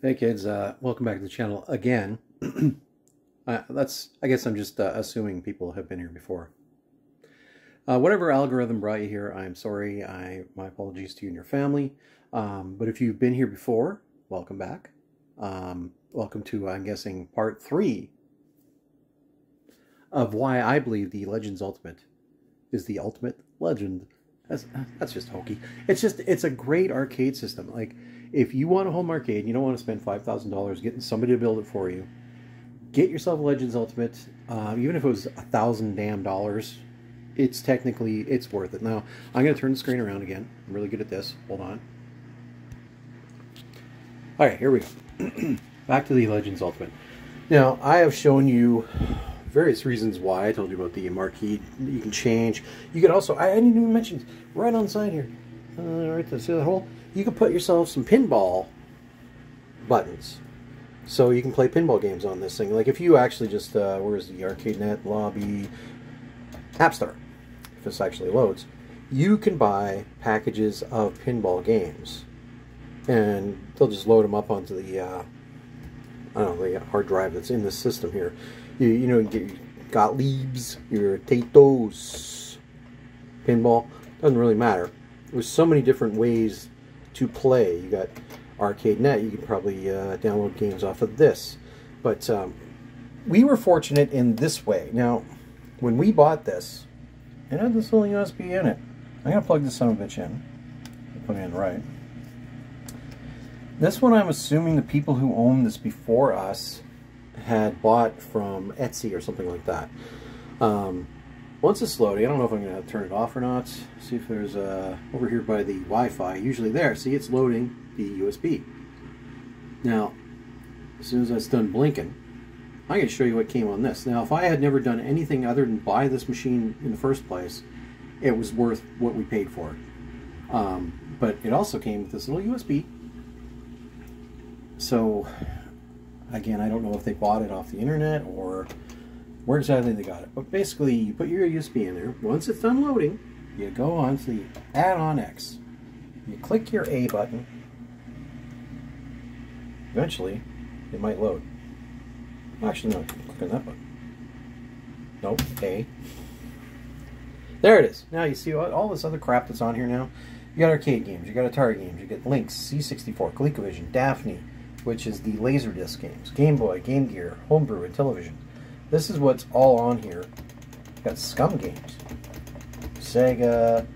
Hey kids, welcome back to the channel again. I guess I'm just assuming people have been here before. Whatever algorithm brought you here, I'm sorry. My apologies to you and your family. But if you've been here before, welcome back. Welcome to, I'm guessing, part 3 of why I believe the Legends Ultimate is the ultimate legend. That's just hokey. It's a great arcade system. Like, if you want a home arcade and you don't want to spend $5,000 getting somebody to build it for you, get yourself a Legends Ultimate. Even if it was $1,000 damn dollars, it's worth it. Now, I'm going to turn the screen around again. I'm really good at this. Hold on. All right, here we go. Back to the Legends Ultimate. Now, I have shown you various reasons why. I told you about the marquee you can change. You could also, I didn't even mention, right on the side here, right there, see that hole? You can put yourself some pinball buttons. So you can play pinball games on this thing. Like if you actually just, where's the ArcadeNet lobby? App Store, if this actually loads. You can buy packages of pinball games. And they'll just load them up onto the, I don't know, the hard drive that's in the system here. You know, get your Gottlieb's, your Tato's pinball. Doesn't really matter. There's so many different ways to play. You got ArcadeNet. You can probably download games off of this. But we were fortunate in this way. Now, when we bought this, it had this little USB in it. I'm going to plug this son of a bitch in. Plug it in right. This one, I'm assuming the people who owned this before us had bought from Etsy or something like that. Once it's loading, I don't know if I'm going to turn it off or not. See if there's over here by the Wi-Fi, usually there. See, it's loading the USB. Now, as soon as that's done blinking, I'm going to show you what came on this. Now, if I had never done anything other than buy this machine in the first place, it was worth what we paid for it. But it also came with this little USB. So, again, I don't know if they bought it off the internet or where exactly they got it. But basically, you put your USB in there. Once it's done loading, you go on to the add-on X. You click your A button. Eventually, it might load. Actually, no, click on that button. Nope, A. There it is. Now you see all this other crap that's on here now. You got arcade games, you got Atari games, you get Lynx, C64, ColecoVision, Daphne, which is the Laserdisc games, Game Boy, Game Gear, Homebrew, and Television. This is what's all on here. You got Scum games, Sega,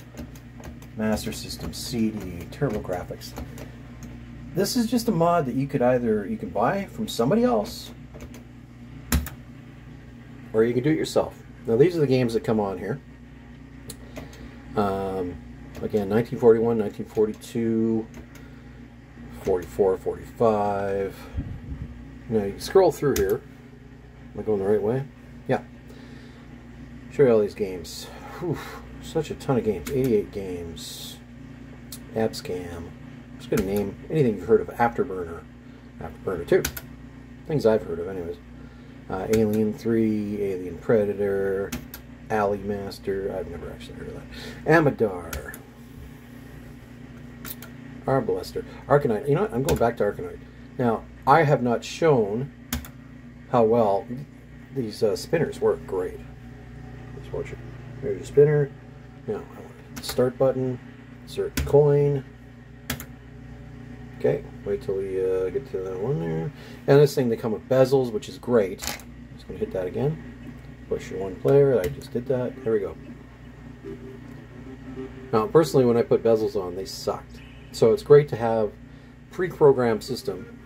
Master System, CD, TurboGrafx. This is just a mod that you can buy from somebody else, or you can do it yourself. Now these are the games that come on here. Again, 1941, 1942, 44, 45. Now you can scroll through here. Am I going the right way? Yeah. Show you all these games. Whew, such a ton of games. 88 games. AppScam. I'm just going to name anything you've heard of. Afterburner. Afterburner 2. Things I've heard of anyways. Alien 3, Alien Predator, Alley Master. I've never actually heard of that. Amadar. Arbalester. Arcanine. You know what? I'm going back to Arcanine. Now, I have not shown how well these spinners work. Great. Let's watch it. There's a spinner. Now, I want the start button. Insert coin. Okay. Wait till we get to that one there. And this thing, they come with bezels, which is great. Just going to hit that again. Push your one player. I just did that. There we go. Now, personally, when I put bezels on, they sucked. So it's great to have pre-programmed system.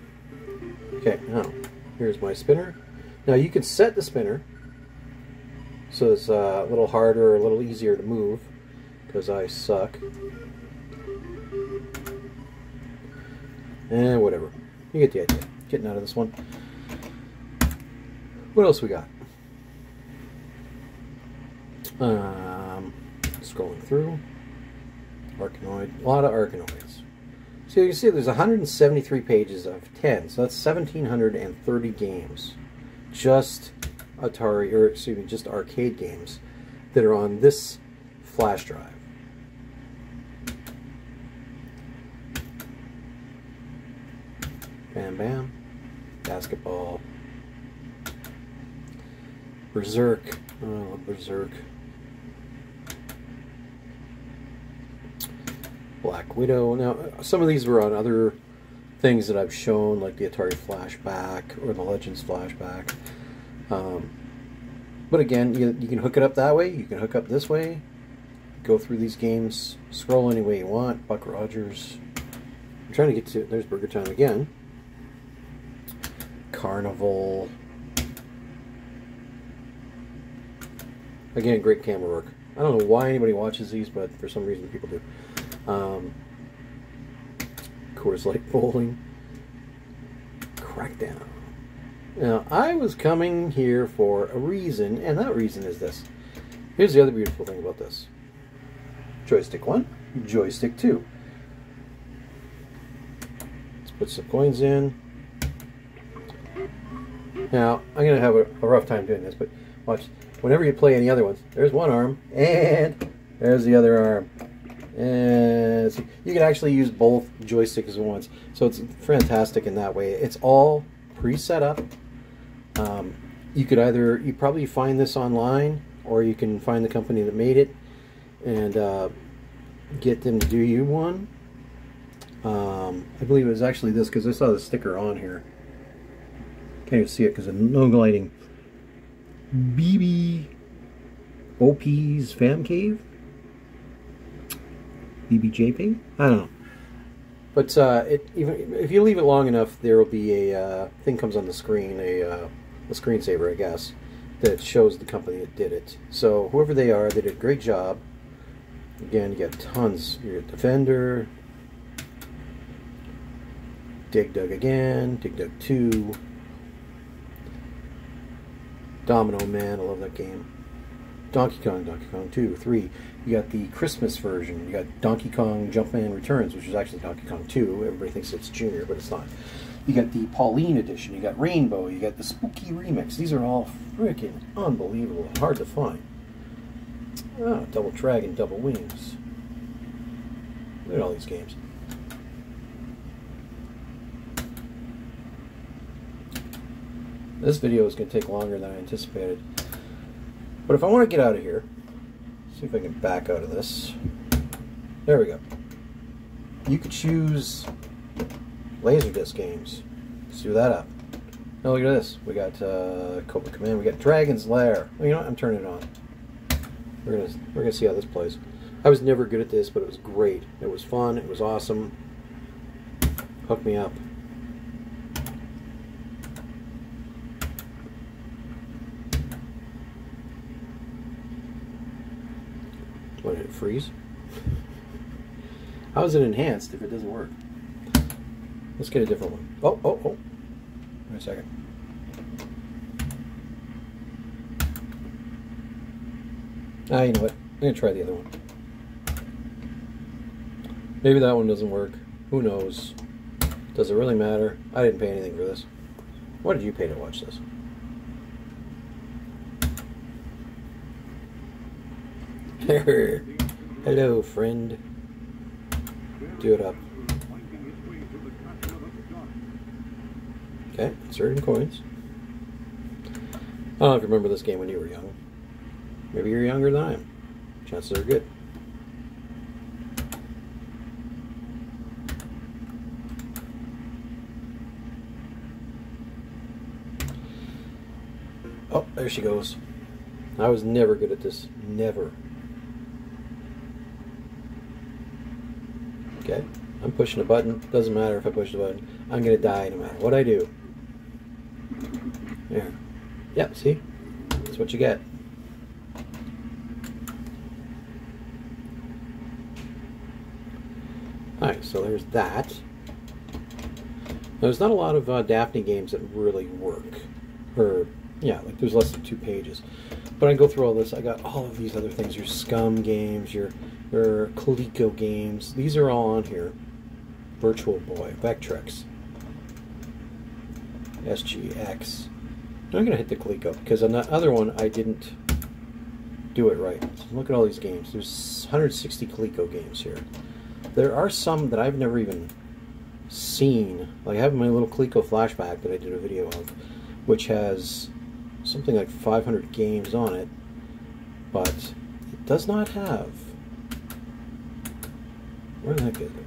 Okay, now here's my spinner. Now you can set the spinner so it's a little harder, a little easier to move because I suck. And whatever. You get the idea. Getting out of this one. What else we got? Scrolling through. Arkanoid. A lot of Arkanoids. So you can see there's 173 pages of 10. So that's 1,730 games. Just Atari, or excuse me, just arcade games that are on this flash drive. Bam Bam. Basketball. Berserk. Oh, Berserk. Black Widow. Now, some of these were on other things that I've shown, like the Atari Flashback or the Legends Flashback. But again, you can hook it up that way. You can hook up this way. Go through these games. Scroll any way you want. Buck Rogers. I'm trying to get to... There's Burger Time again. Carnival. Again, great camera work. I don't know why anybody watches these, but for some reason people do. Coors Light Bowling. Crackdown. Now, I was coming here for a reason, and that reason is this. Here's the other beautiful thing about this. Joystick 1, joystick 2. Let's put some coins in. Now, I'm going to have a rough time doing this, but watch. Whenever you play any other ones, there's one arm, and there's the other arm. And see, you can actually use both joysticks at once. So it's fantastic in that way. It's all pre-set up. You could you probably find this online, or you can find the company that made it and get them to do you one. I believe it was actually this, because I saw the sticker on here. Can't even see it because of no lighting. BBOP's Fam Cave? BBJP? I don't know. But even if you leave it long enough, there will be a thing comes on the screen, a screensaver, I guess, that shows the company that did it. So whoever they are, they did a great job. Again, you got tons. You got Defender, Dig Dug again, Dig Dug 2, Domino Man, I love that game. Donkey Kong 2, 3. You got the Christmas version. You got Donkey Kong Jumpman Returns, which is actually Donkey Kong 2. Everybody thinks it's Junior, but it's not. You got the Pauline edition. You got Rainbow. You got the Spooky Remix. These are all freaking unbelievable. Hard to find. Ah, Double Dragon, Double Wings. Look at all these games. This video is going to take longer than I anticipated. But if I want to get out of here, see if I can back out of this. There we go. You could choose Laserdisc games. Let's do that up. Now look at this. We got Cobra Command. We got Dragon's Lair. Well, you know what? I'm turning it on. We're gonna see how this plays. I was never good at this, but it was great. It was fun. It was awesome. Hook me up. What, did it freeze? How is it enhanced if it doesn't work? Let's get a different one. Oh. Wait a second. Ah, you know what? I'm going to try the other one. Maybe that one doesn't work. Who knows? Does it really matter? I didn't pay anything for this. What did you pay to watch this? Hello, friend. Do it up. Okay, inserting coins. I don't know if you remember this game when you were young. Maybe you're younger than I am. Chances are good. Oh, there she goes. I was never good at this. Never. Okay, I'm pushing a button. Doesn't matter if I push the button. I'm going to die no matter what I do. There. Yep, see? That's what you get. Alright, so there's that. Now, there's not a lot of Daphne games that really work. Or, yeah, like there's less than 2 pages. But I can go through all this. I got all of these other things. Your Scum games, your Coleco games. These are all on here. Virtual Boy, Vectrex, SGX. Now I'm going to hit the Coleco because on that other one I didn't do it right. So look at all these games. There's 160 Coleco games here. There are some that I've never even seen. Like I have my little Coleco flashback that I did a video of, which has something like 500 games on it, but it does not have. Where the heck is it?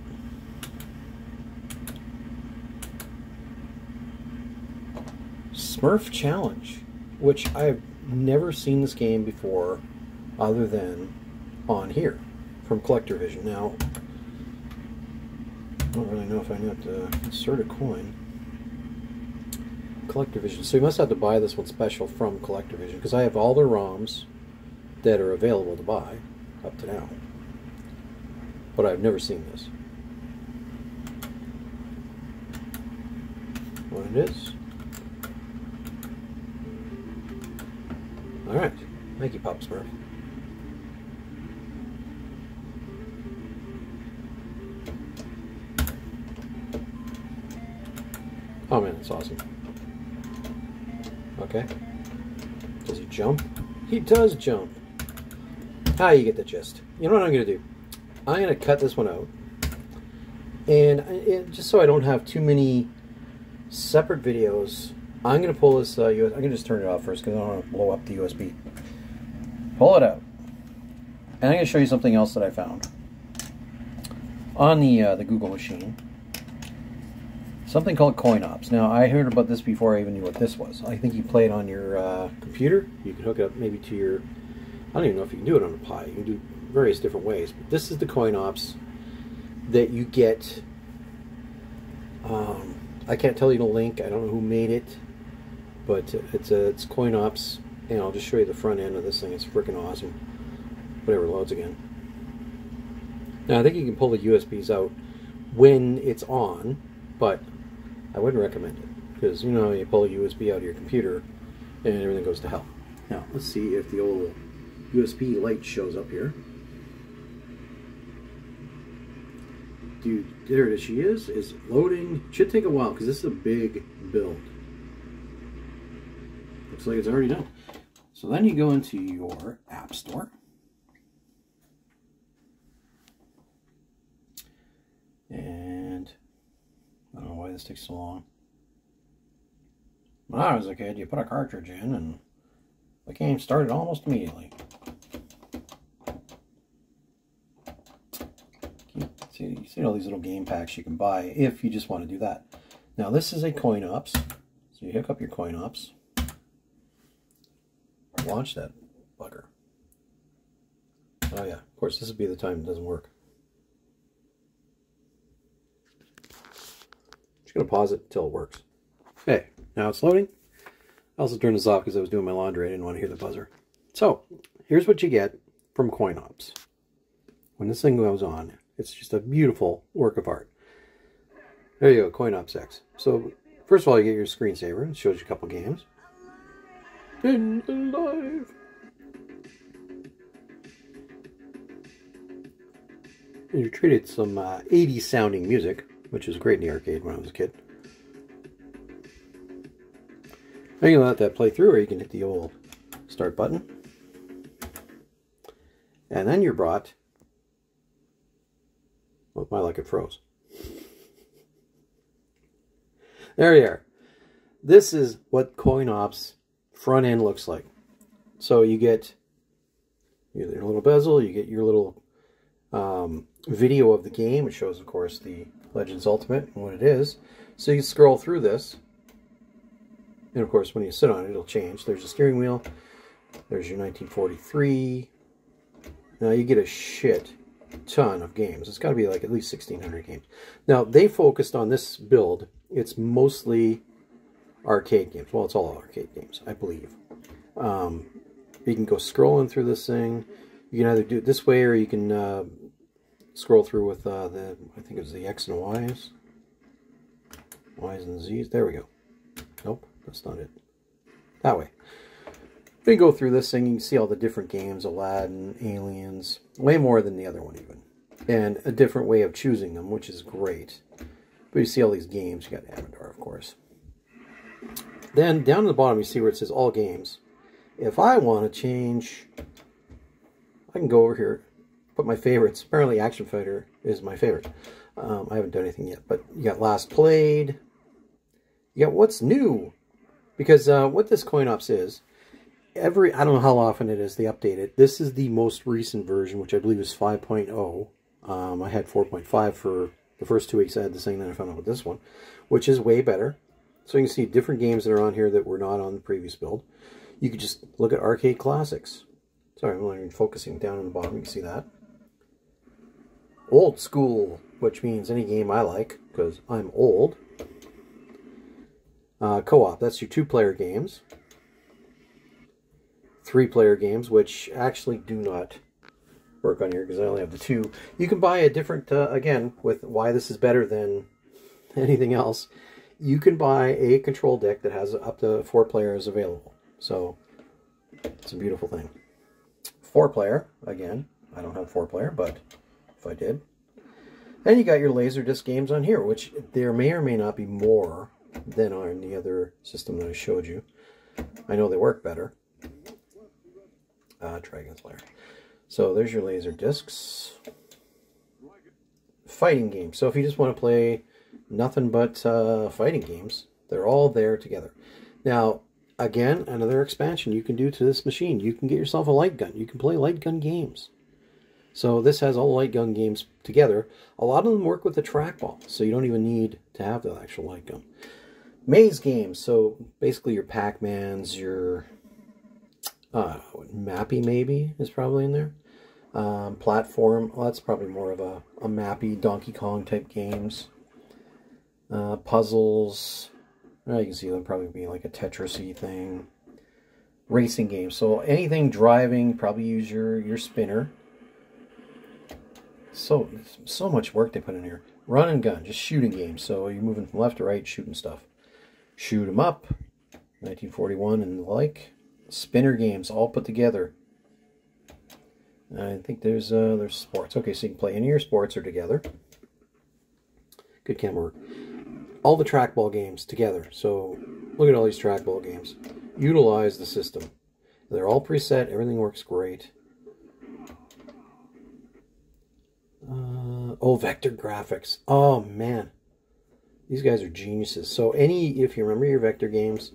Smurf Challenge, which I've never seen this game before other than on here from Collector Vision. Now, I don't really know if I have to insert a coin. Collector Vision. So you must have to buy this one special from Collector Vision because I have all their ROMs that are available to buy up to now. But I've never seen this. What it is. Alright. Thank you, Pop Smurf. Oh man, it's awesome. Okay. Does he jump? He does jump. Ah, you get the gist. You know what I'm going to do? I'm going to cut this one out. And just so I don't have too many separate videos, I'm going to pull this USB. I can just turn it off first because I don't want to blow up the USB. Pull it out. And I'm going to show you something else that I found on the Google machine. Something called CoinOps. Now, I heard about this before I even knew what this was. I think you play it on your computer. You can hook it up maybe to your... I don't even know if you can do it on a Pi. You can do various different ways. But this is the CoinOps that you get. I can't tell you the link. I don't know who made it. But it's CoinOps. And I'll just show you the front end of this thing. It's freaking awesome. Whatever, loads again. Now, I think you can pull the USBs out when it's on. But I wouldn't recommend it. Because, you know, you pull a USB out of your computer and everything goes to hell. Now, let's see if the old USB light shows up here. Dude, there she is. It's loading. Should take a while because this is a big build. Looks like it's already done. So then you go into your App Store. And I don't know why this takes so long. When I was a kid, you put a cartridge in and the game started almost immediately. You see all these little game packs you can buy if you just want to do that. Now this is a CoinOps. So you hook up your CoinOps. Launch that bugger. Oh yeah, of course this would be the time it doesn't work. Just gonna pause it until it works. Okay, now it's loading. I also turned this off because I was doing my laundry. I didn't want to hear the buzzer. So, here's what you get from CoinOps. When this thing goes on, it's just a beautiful work of art. There you go, CoinOps X. So, first of all, you get your screensaver. It shows you a couple games. And alive. And you're treated some 80s sounding music, which was great in the arcade when I was a kid. Now you can let that play through, or you can hit the old start button. And then you're brought... Well, my luck, it froze. There you are. This is what CoinOps front end looks like. So you get your little bezel, you get your little video of the game. It shows, of course, the Legends Ultimate and what it is. So you scroll through this. And of course, when you sit on it, it'll change. There's a steering wheel. There's your 1943. Now you get a shit ton of games. It's got to be like at least 1,600 games. Now, they focused on this build. It's mostly arcade games. Well, it's all arcade games, I believe. You can go scrolling through this thing. You can either do it this way, or you can scroll through with I think it was the X and Y's. Y's and Z's. There we go. Nope. That's not it. That way. We can go through this thing. You can see all the different games. Aladdin, Aliens. Way more than the other one even. And a different way of choosing them, which is great. But you see all these games. You got Amador, of course. Then down at the bottom you see where it says all games. If I want to change, I can go over here put my favorites. Apparently Action Fighter is my favorite. I haven't done anything yet, but you got Last Played. You got What's New. Because what this CoinOps is, I don't know how often it is they update it. This is the most recent version, which I believe is 5.0. I had 4.5 for the first 2 weeks. I had this thing, then I found out with this one, which is way better. So you can see different games that are on here that were not on the previous build. You could just look at Arcade Classics. Sorry, I'm not even focusing down on the bottom. You can see that. Old School, which means any game I like, because I'm old. Co-op, that's your 2-player games. 3-player games, which actually do not work on here because I only have the 2. You can buy a different, again, with why this is better than anything else, you can buy a control deck that has up to 4 players available. So, it's a beautiful thing. 4-player, again, I don't have 4-player, but if I did. And you got your Laserdisc games on here, which there may or may not be more than on the other system that I showed you. I know they work better. Dragon's Lair. So there's your Laserdiscs. Fighting games. So if you just want to play nothing but fighting games, they're all there together. Now, again, another expansion you can do to this machine. You can get yourself a light gun. You can play light gun games. So this has all light gun games together. A lot of them work with the trackball, so you don't even need to have the actual light gun. Maze games, so basically your Pac-Mans, your Mappy maybe is probably in there. Platform, well, that's probably more of a Mappy, Donkey Kong type games. Puzzles, well, you can see them probably being like a Tetris-y thing. Racing games, so anything driving, probably use your spinner. So much work they put in here. Run and gun, just shooting games, so you're moving from left to right, shooting stuff. Shoot 'em up, 1941 and the like. Spinner games, all put together. I think there's sports. Okay, so you can play any of your sports are together. Good camera work. All the trackball games together. So look at all these trackball games. Utilize the system. They're all preset. Everything works great. Oh, vector graphics. Oh man, these guys are geniuses. So if you remember your vector games,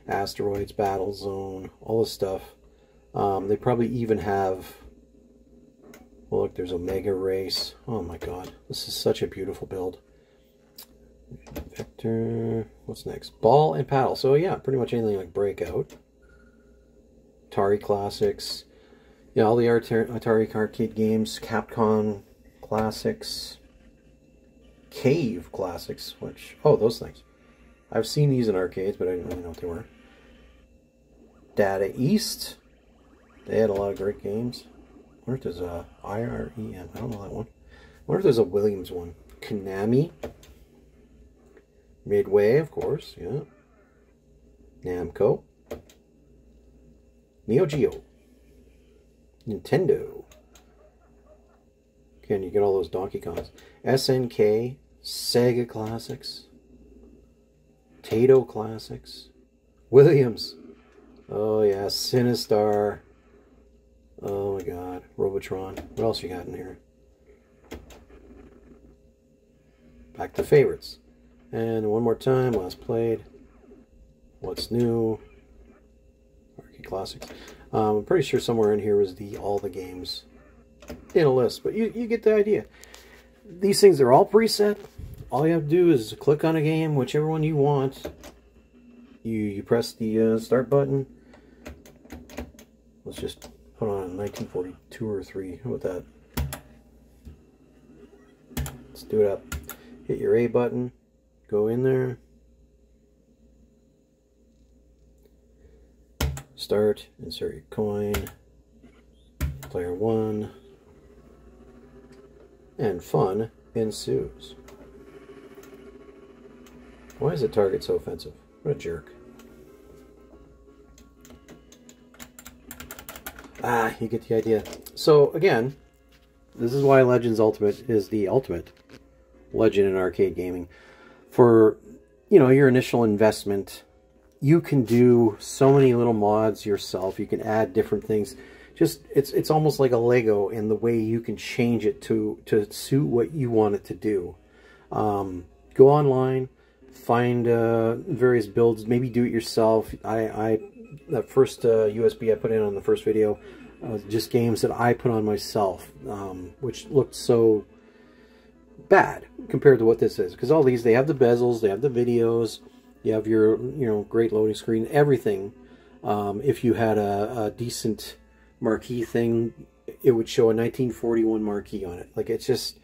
Asteroids, Battlezone, all this stuff, they probably even have, well look, there's Omega Race. Oh my god, this is such a beautiful build. Vector, what's next? Ball and paddle. So yeah, pretty much anything like Breakout. Atari Classics. Yeah, all the Atari arcade games, Capcom Classics, Cave Classics, which, oh, those things. I've seen these in arcades, but I didn't really know what they were. Data East. They had a lot of great games. I wonder if there's a IREM. I don't know that one. I wonder if there's a Williams one. Konami. Midway, of course, yeah. Namco. Neo Geo. Nintendo. Again, you get all those Donkey Kongs. SNK, Sega Classics, Taito Classics, Williams. Oh yeah, Sinistar. Oh my god, Robotron. What else you got in here? Back to favorites. And one more time, Last Played. What's New? Arcade Classics. I'm pretty sure somewhere in here was all the games in a list, but you get the idea. These things are all preset. All you have to do is click on a game, whichever one you want. You press the start button. Let's just put on 1942 or 3. How about that? Let's do it up. Hit your A button. Go in there. Start. Insert your coin. Player 1. And fun ensues. Why is the target so offensive? What a jerk. Ah, you get the idea. So, again, this is why Legends Ultimate is the ultimate legend in arcade gaming. For, you know, your initial investment, you can do so many little mods yourself. You can add different things just it's almost like a Lego in the way you can change it to suit what you want it to do. Go online, find various builds, maybe do it yourself. That first USB I put in on the first video, just games that I put on myself, which looked so bad compared to what this is. Because all these, they have the bezels, they have the videos, you have your, you know, great loading screen, everything. If you had a decent marquee thing, it would show a 1941 marquee on it. Like, it's just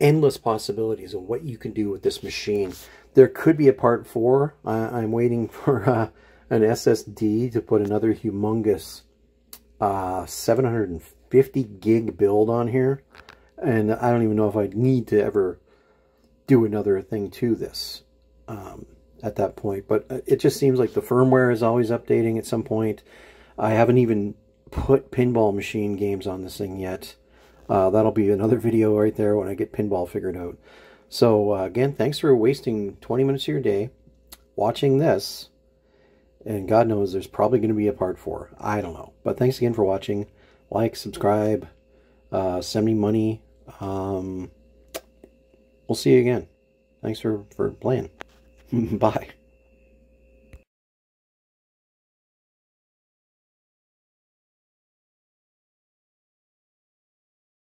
endless possibilities of what you can do with this machine. There could be a part 4. I'm waiting for an SSD to put another humongous 750 gig build on here. And I don't even know if I'd need to ever do another thing to this at that point. But it just seems like the firmware is always updating at some point. I haven't even put pinball machine games on this thing yet. That'll be another video right there when I get pinball figured out. So again, thanks for wasting 20 minutes of your day watching this. And God knows there's probably going to be a part 4. I don't know. But thanks again for watching. Like, subscribe, send me money. We'll see you again. Thanks for playing. Bye.